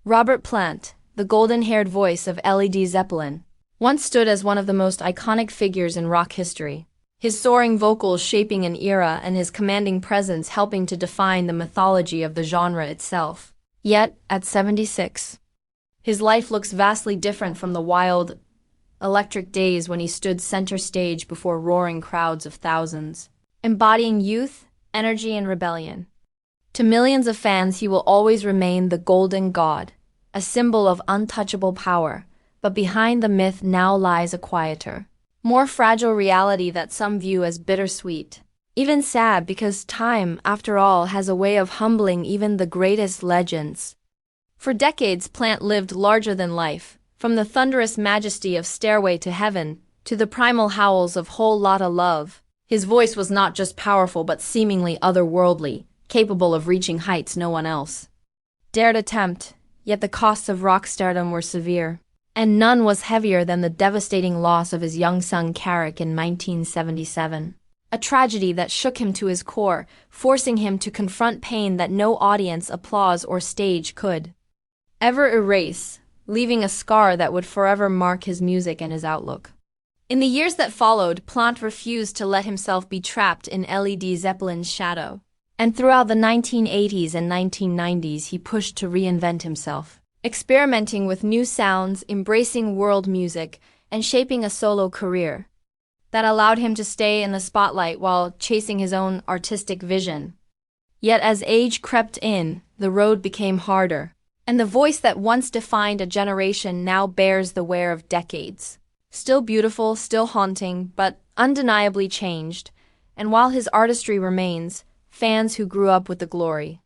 Robert Plant, the golden-haired voice of Led Zeppelin, once stood as one of the most iconic figures in rock history. His soaring vocals shaping an era and his commanding presence helping to define the mythology of the genre itself. Yet, at 76, his life looks vastly different from the wild, electric days when he stood center stage before roaring crowds of thousands, embodying youth, energy, and rebellion. To millions of fans, he will always remain the Golden God, a symbol of untouchable power, but behind the myth now lies a quieter, more fragile reality that some view as bittersweet, even sad, because time, after all, has a way of humbling even the greatest legends. For decades, Plant lived larger than life, from the thunderous majesty of Stairway to Heaven to the primal howls of Whole Lotta Love. His voice was not just powerful but seemingly otherworldly, capable of reaching heights no one else dared attempt, yet the costs of rock stardom were severe, and none was heavier than the devastating loss of his young son Carrick in 1977. A tragedy that shook him to his core, forcing him to confront pain that no audience, applause, or stage could ever erase, leaving a scar that would forever mark his music and his outlook. In the years that followed, Plant refused to let himself be trapped in Led Zeppelin's shadow. And throughout the 1980s and 1990s, he pushed to reinvent himself, experimenting with new sounds, embracing world music, and shaping a solo career that allowed him to stay in the spotlight while chasing his own artistic vision. Yet as age crept in, the road became harder, and the voice that once defined a generation now bears the wear of decades. Still beautiful, still haunting, but undeniably changed, and while his artistry remains, fans who grew up with the glory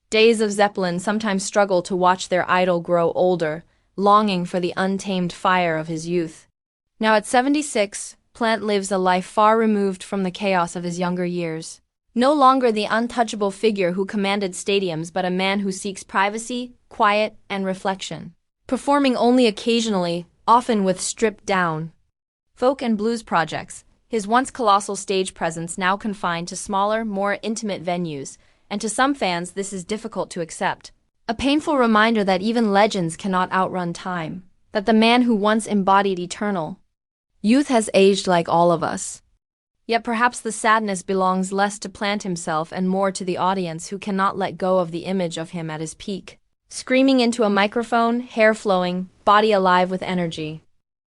days of Zeppelin sometimes struggle to watch their idol grow older, longing for the untamed fire of his youth. Now at 76, Plant lives a life far removed from the chaos of his younger years. No longer the untouchable figure who commanded stadiums, but a man who seeks privacy, quiet, and reflection. Performing only occasionally, often with stripped-down folk and blues projects, his once colossal stage presence now confined to smaller, more intimate venues, and to some fans this is difficult to accept. A painful reminder that even legends cannot outrun time, that the man who once embodied eternal youth has aged like all of us. Yet perhaps the sadness belongs less to Plant himself and more to the audience who cannot let go of the image of him at his peak, screaming into a microphone, hair flowing, body alive with energy.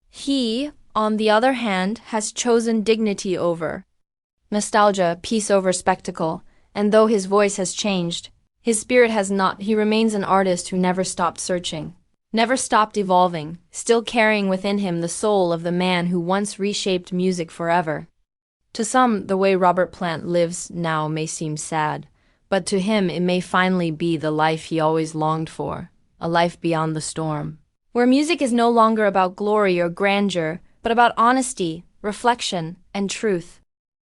He, on the other hand, has chosen dignity over nostalgia, peace over spectacle, and though his voice has changed, his spirit has not. He remains an artist who never stopped searching, never stopped evolving, still carrying within him the soul of the man who once reshaped music forever. To some, the way Robert Plant lives now may seem sad, but to him it may finally be the life he always longed for, a life beyond the storm, where music is no longer about glory or grandeur, but about honesty, reflection, and truth.